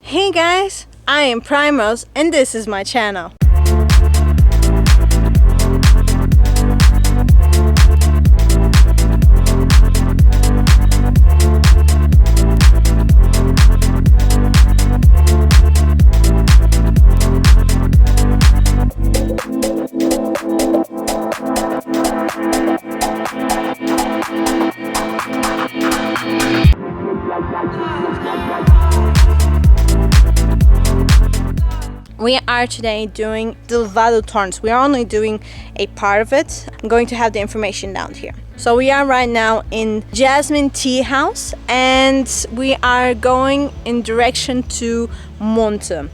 Hey guys, I am PrimeRose and this is my channel. We are today doing the Levada dos Tornos. We are only doing a part of it. I'm going to have the information down here. So we are right now in Jasmin Tea House and we are going in direction to Monte.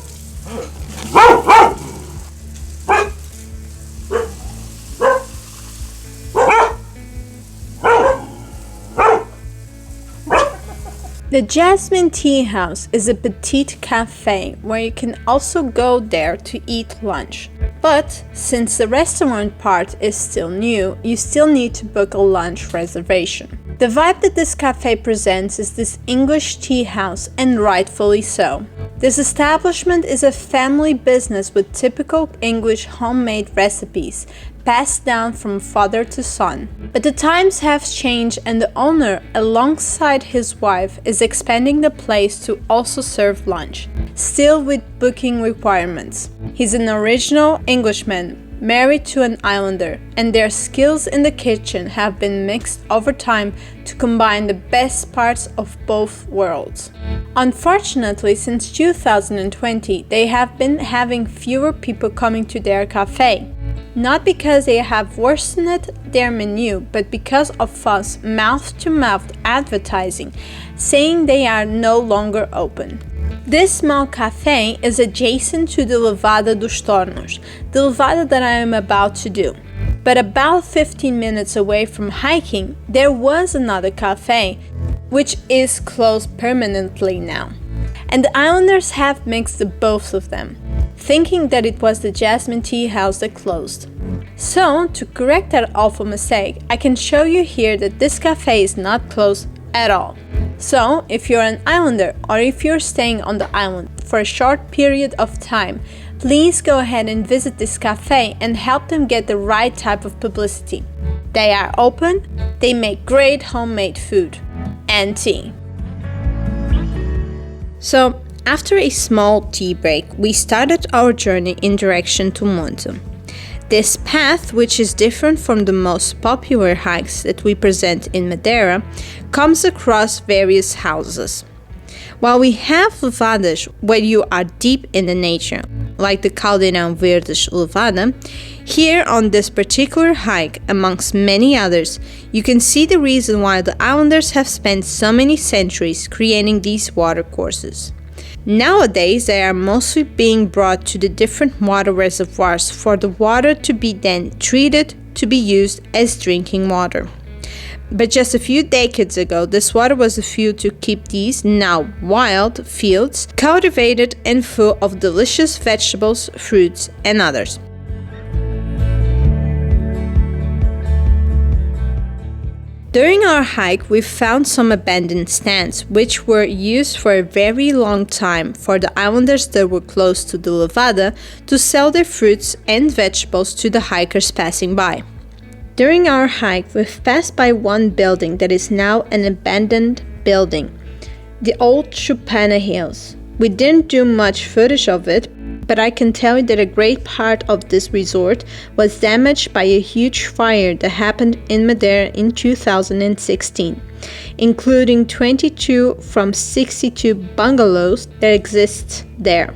The Jasmin Tea House is a petite cafe where you can also go there to eat lunch. But since the restaurant part is still new, you still need to book a lunch reservation. The vibe that this cafe presents is this English tea house, and rightfully so. This establishment is a family business with typical English homemade recipes passed down from father to son. But the times have changed and the owner, alongside his wife, is expanding the place to also serve lunch, still with booking requirements. He's an original Englishman, married to an islander, and their skills in the kitchen have been mixed over time to combine the best parts of both worlds. Unfortunately, since 2020, they have been having fewer people coming to their cafe. Not because they have worsened their menu, but because of false mouth-to-mouth advertising, saying they are no longer open. This small cafe is adjacent to the Levada dos Tornos, the Levada that I am about to do. But about 15 minutes away from hiking, there was another cafe, which is closed permanently now. And the islanders have mixed the both of them, thinking that it was the Jasmin Tea House that closed. So, to correct that awful mistake, I can show you here that this cafe is not closed at all. So, if you're an islander or if you're staying on the island for a short period of time, please go ahead and visit this cafe and help them get the right type of publicity. They are open, they make great homemade food and tea. So, after a small tea break, we started our journey in direction to Monte. This path, which is different from the most popular hikes that we present in Madeira, comes across various houses. While we have levadas where you are deep in the nature, like the Caldeirão Verdes Levada, here on this particular hike, amongst many others, you can see the reason why the islanders have spent so many centuries creating these watercourses. Nowadays, they are mostly being brought to the different water reservoirs for the water to be then treated to be used as drinking water. But just a few decades ago, this water was a fuel to keep these now wild fields cultivated and full of delicious vegetables, fruits, and others. During our hike, we found some abandoned stands, which were used for a very long time for the islanders that were close to the Levada to sell their fruits and vegetables to the hikers passing by. During our hike, we've passed by one building that is now an abandoned building, the old Choupana House. We didn't do much footage of it, but I can tell you that a great part of this resort was damaged by a huge fire that happened in Madeira in 2016, including 22 from 62 bungalows that exist there.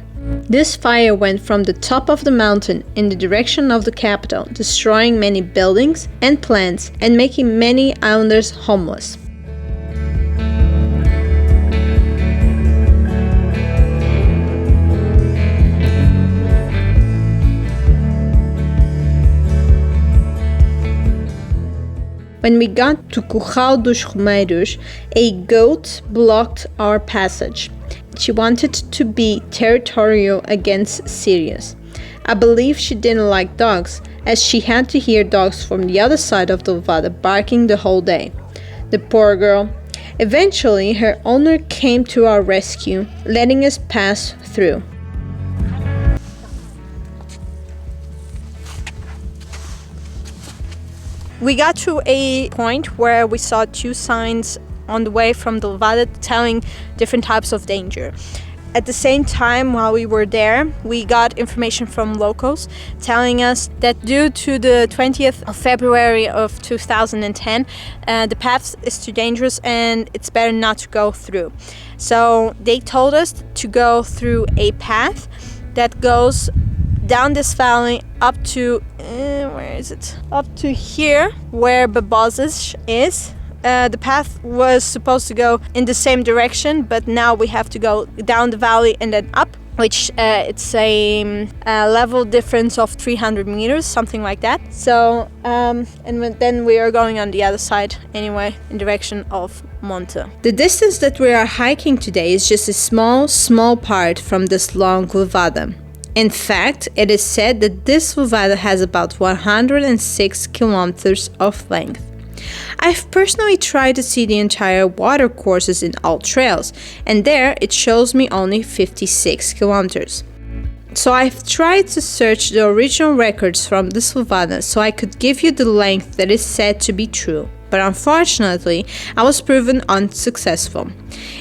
This fire went from the top of the mountain in the direction of the capital, destroying many buildings and plants and making many islanders homeless. When we got to Curral dos Romeiros, a goat blocked our passage. She wanted to be territorial against Sirius. I believe she didn't like dogs, as she had to hear dogs from the other side of the Levada barking the whole day. The poor girl. Eventually, her owner came to our rescue, letting us pass through. We got to a point where we saw 2 signs on the way from the Levada telling different types of danger. At the same time, while we were there, we got information from locals telling us that due to the 20th of February of 2010, the path is too dangerous and it's better not to go through. So they told us to go through a path that goes down this valley up to where is it? Up to here, where Babozes is. The path was supposed to go in the same direction, but now we have to go down the valley and then up, which it's a level difference of 300 meters, something like that. So then we are going on the other side anyway, in direction of Monte. The distance that we are hiking today is just a small part from this long Levada. In fact, it is said that this Levada has about 106 kilometers of length. I've personally tried to see the entire water courses in all trails, and there it shows me only 56 kilometers. So I've tried to search the original records from this Levada so I could give you the length that is said to be true, but unfortunately I was proven unsuccessful.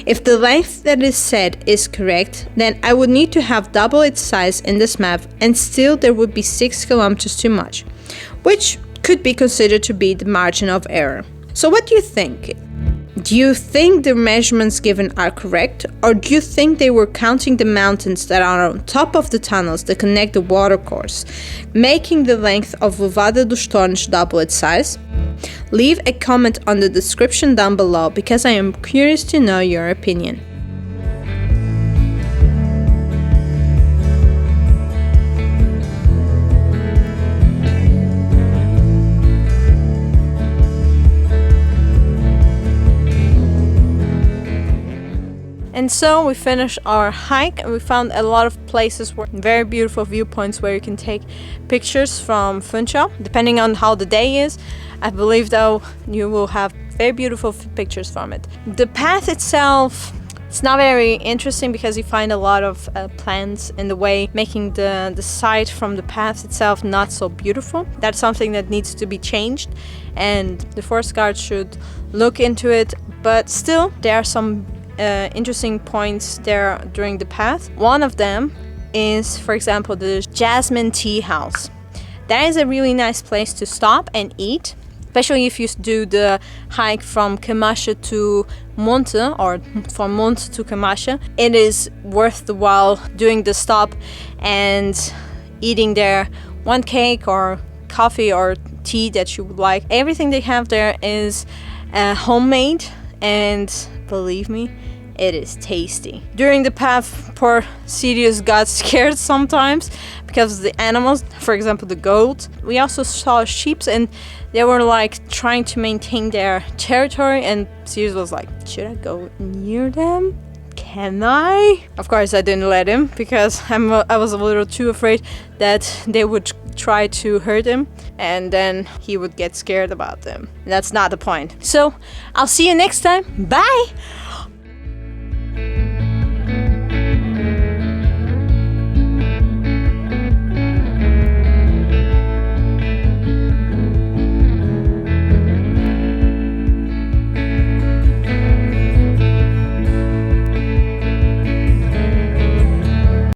If the length that is said is correct, then I would need to have double its size in this map, and still there would be 6 kilometers too much, which could be considered to be the margin of error. So what do you think? Do you think the measurements given are correct, or do you think they were counting the mountains that are on top of the tunnels that connect the watercourse, making the length of Levada dos Tornos double its size? Leave a comment on the description down below because I am curious to know your opinion. And so we finished our hike, and we found a lot of places where very beautiful viewpoints where you can take pictures from Funchal, depending on how the day is. I believe though you will have very beautiful pictures from it. The path itself, it's not very interesting because you find a lot of plants in the way, making the sight from the path itself not so beautiful. That's something that needs to be changed, and the forest guard should look into it. But still, there are some interesting points there during the path. One of them is, for example, the Jasmin Tea House. That is a really nice place to stop and eat, especially if you do the hike from Camacha to Monte, or from Monte to Camacha. It is worth the while doing the stop and eating there one cake or coffee or tea that you would like. Everything they have there is homemade, and believe me, it is tasty. During the path, poor Sirius got scared sometimes because of the animals, for example the goat. We also saw sheep, and they were like trying to maintain their territory, and Sirius was like, should I go near them? Can I? Of course I didn't let him, because I was a little too afraid that they would try to hurt him and then he would get scared about them. That's not the point. So I'll see you next time. Bye!